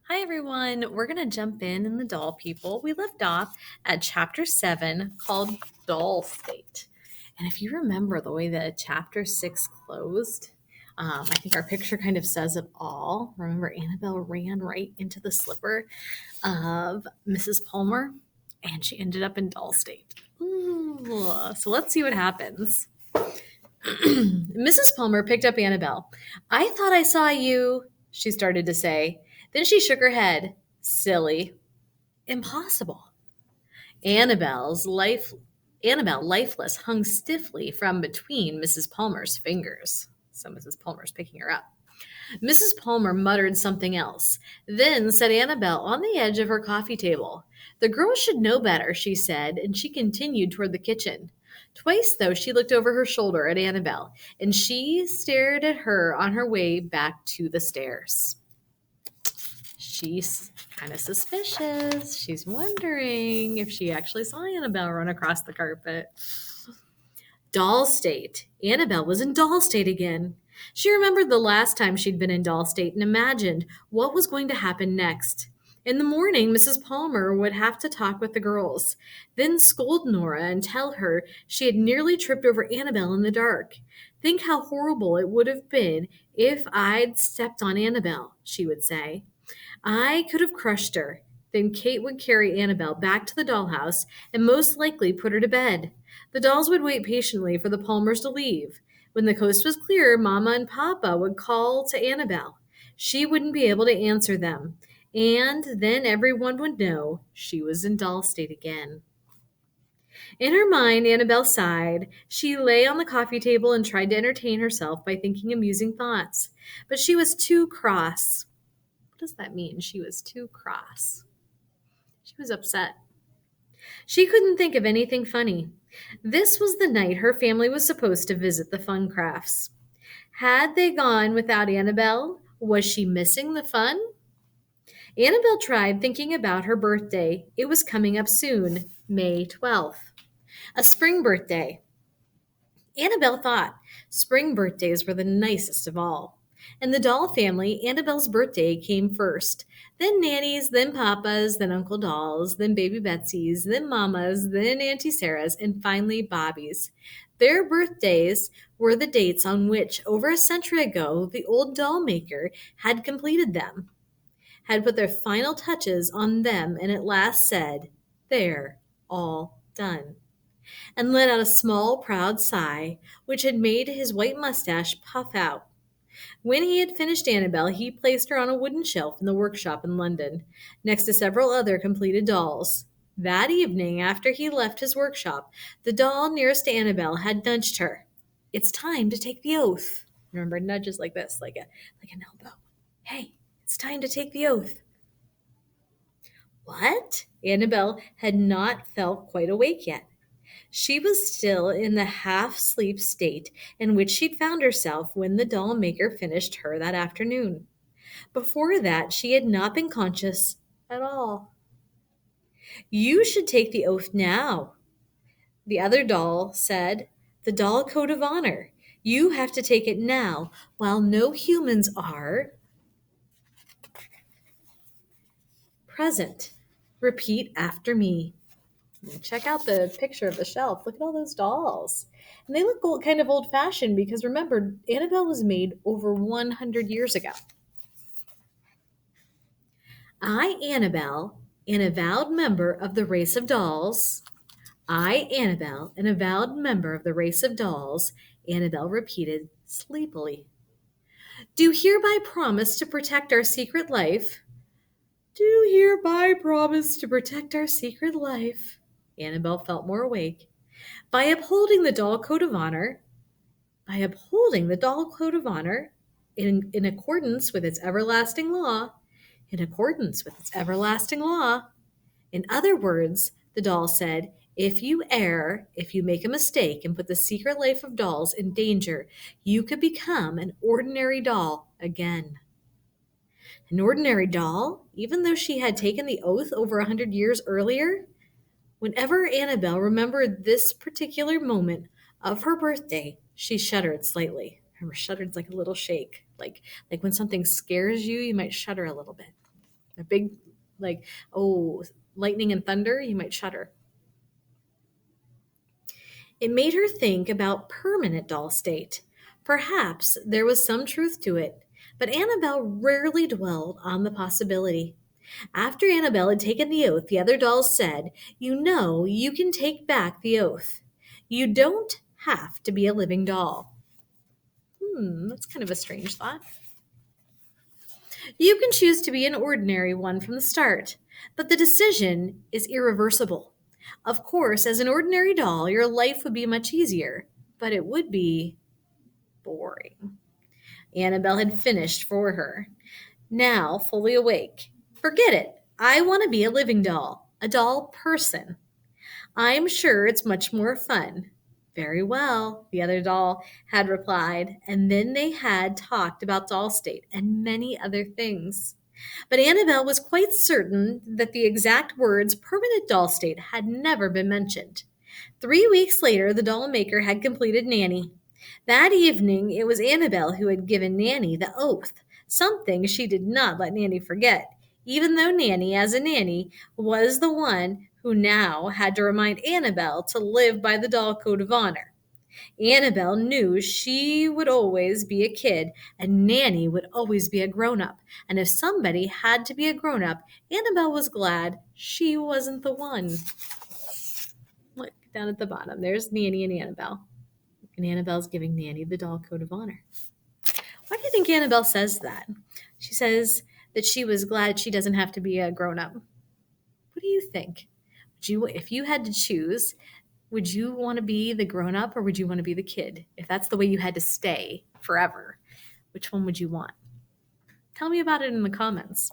Hi, everyone. We're going to jump in the Doll People. We left off at chapter 7 called Doll State. And if you remember the way that chapter 6 closed, I think our picture kind of says it all. Remember, Annabelle ran right into the slipper of Mrs. Palmer, and she ended up in Doll State. Ooh, so let's see what happens. Mrs. Palmer picked up Annabelle. I thought I saw you, she started to say. Then she shook her head. Silly. Impossible. Annabelle's life Annabelle, lifeless, hung stiffly from between Mrs. Palmer's fingers. So Mrs. Palmer's picking her up. Mrs. Palmer muttered something else, then set Annabelle on the edge of her coffee table. The girl should know better, she said, and she continued toward the kitchen. Twice, though, she looked over her shoulder at Annabelle, and she stared at her on her way back to the stairs. She's kind of suspicious. She's wondering if she actually saw Annabelle run across the carpet. Doll State. Annabelle was in Doll State again. She remembered the last time she'd been in Doll State and imagined what was going to happen next. In the morning, Mrs. Palmer would have to talk with the girls, then scold Nora and tell her she had nearly tripped over Annabelle in the dark. Think how horrible it would have been if I'd stepped on Annabelle, she would say. I could have crushed her. Then Kate would carry Annabelle back to the dollhouse and most likely put her to bed. The dolls would wait patiently for the Palmers to leave. When the coast was clear, Mama and Papa would call to Annabelle. She wouldn't be able to answer them. And then everyone would know she was in doll state again. In her mind, Annabelle sighed. She lay on the coffee table and tried to entertain herself by thinking amusing thoughts. But she was too cross. What does that mean? She was too cross. She was upset. She couldn't think of anything funny. This was the night her family was supposed to visit the Funcrafts. Had they gone without Annabelle? Was she missing the fun? Annabelle tried thinking about her birthday. It was coming up soon, May 12th. A spring birthday. Annabelle thought spring birthdays were the nicest of all. In the Doll family, Annabelle's birthday came first. Then Nanny's, then Papa's, then Uncle Doll's, then Baby Betsy's, then Mama's, then Auntie Sarah's, and finally Bobby's. Their birthdays were the dates on which, over a century ago, the old doll maker had completed them, had put their final touches on them, and at last said, "They're all done," and let out a small, proud sigh, which had made his white mustache puff out. When he had finished Annabelle, he placed her on a wooden shelf in the workshop in London, next to several other completed dolls. That evening, after he left his workshop, the doll nearest to Annabelle had nudged her. "It's time to take the oath." Remember, nudges like this, like an elbow. "Hey, it's time to take the oath." What? Annabelle had not felt quite awake yet. She was still in the half sleep state in which she'd found herself when the doll maker finished her that afternoon. Before that, she had not been conscious at all. "You should take the oath now," the other doll said. "The doll code of honor. You have to take it now while no humans are present. Repeat after me." Check out the picture of the shelf. Look at all those dolls. And they look kind of old fashioned because remember, Annabelle was made over 100 years ago. I, Annabelle, an avowed member of the race of dolls. I, Annabelle, an avowed member of the race of dolls, Annabelle repeated sleepily. Do hereby promise to protect our secret life. Do hereby promise to protect our secret life. Annabelle felt more awake. By upholding the doll code of honor, by upholding the doll code of honor in accordance with its everlasting law, in accordance with its everlasting law. In other words, the doll said, if you err, if you make a mistake and put the secret life of dolls in danger, you could become an ordinary doll again. An ordinary doll, even though she had taken the oath over 100 years earlier? Whenever Annabelle remembered this particular moment of her birthday, she shuddered slightly. Remember, shuddered's like a little shake. Like when something scares you, you might shudder a little bit. A big, like, oh, lightning and thunder, you might shudder. It made her think about permanent doll state. Perhaps there was some truth to it, but Annabelle rarely dwelled on the possibility. After Annabelle had taken the oath, the other dolls said, "You know, you can take back the oath. You don't have to be a living doll." That's kind of a strange thought. You can choose to be an ordinary one from the start, but the decision is irreversible. Of course, as an ordinary doll, your life would be much easier, but it would be boring. Annabelle had finished for her. Now, fully awake. Forget it. I want to be a living doll, a doll person. I'm sure it's much more fun. Very well, the other doll had replied, and then they had talked about doll state and many other things. But Annabelle was quite certain that the exact words permanent doll state had never been mentioned. 3 weeks later, the doll maker had completed Nanny. That evening, it was Annabelle who had given Nanny the oath, something she did not let Nanny forget, even though Nanny, as a nanny, was the one who now had to remind Annabelle to live by the doll code of honor. Annabelle knew she would always be a kid, and Nanny would always be a grown up. And if somebody had to be a grown up, Annabelle was glad she wasn't the one. Look down at the bottom. There's Nanny and Annabelle. And Annabelle's giving Nanny the doll code of honor. Why do you think Annabelle says that? She says that she was glad she doesn't have to be a grown up. What do you think? If you had to choose, would you want to be the grown up or would you want to be the kid? If that's the way you had to stay forever, which one would you want? Tell me about it in the comments.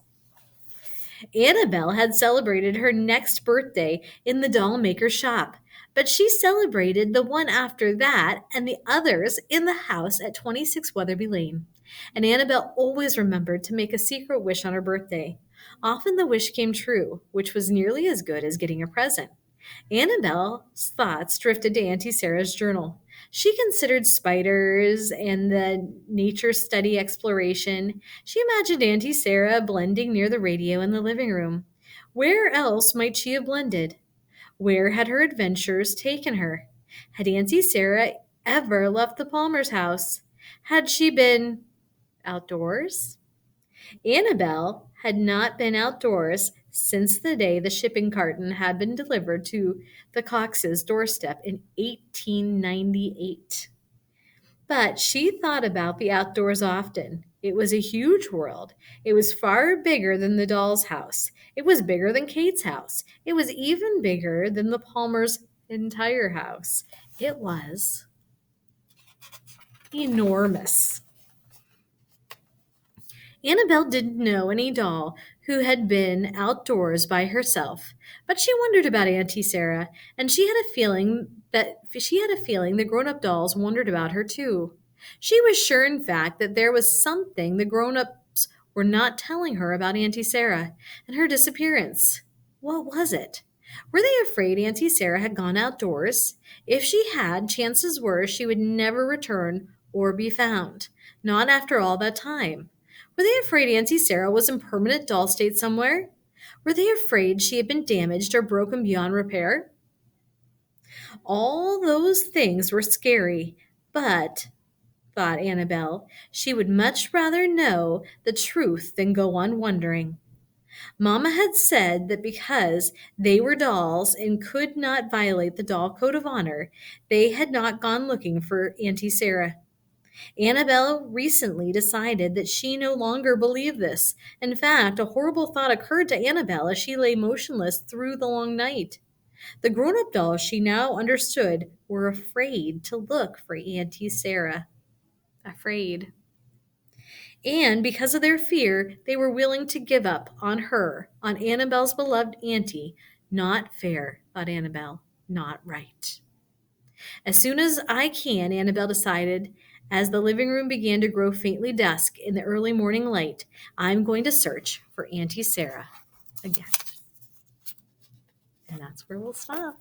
Annabelle had celebrated her next birthday in the doll maker's shop, but she celebrated the one after that and the others in the house at 26 Weatherby Lane. And Annabelle always remembered to make a secret wish on her birthday. Often the wish came true, which was nearly as good as getting a present. Annabelle's thoughts drifted to Auntie Sarah's journal. She considered spiders and the nature study exploration. She imagined Auntie Sarah blending near the radio in the living room. Where else might she have blended? Where had her adventures taken her? Had Auntie Sarah ever left the Palmer's house? Had she been outdoors? Annabelle had not been outdoors since the day the shipping carton had been delivered to the Cox's doorstep in 1898. But she thought about the outdoors often. It was a huge world. It was far bigger than the doll's house. It was bigger than Kate's house. It was even bigger than the Palmer's entire house. It was enormous. Annabelle didn't know any doll who had been outdoors by herself, but she wondered about Auntie Sarah, and she had a feeling the grown-up dolls wondered about her too. She was sure, in fact, that there was something the grown-ups were not telling her about Auntie Sarah and her disappearance. What was it? Were they afraid Auntie Sarah had gone outdoors? If she had, chances were she would never return or be found. Not after all that time. Were they afraid Auntie Sarah was in permanent doll state somewhere? Were they afraid she had been damaged or broken beyond repair? All those things were scary, but, thought Annabelle, she would much rather know the truth than go on wondering. Mamma had said that because they were dolls and could not violate the doll code of honor, they had not gone looking for Auntie Sarah. Annabelle recently decided that she no longer believed this. In fact, a horrible thought occurred to Annabelle as she lay motionless through the long night. The grown-up dolls she now understood were afraid to look for Auntie Sarah. Afraid. And because of their fear, they were willing to give up on her, on Annabelle's beloved auntie. Not fair, thought Annabelle. Not right. As soon as I can, Annabelle decided, as the living room began to grow faintly dusk in the early morning light, I'm going to search for Auntie Sarah again. And that's where we'll stop.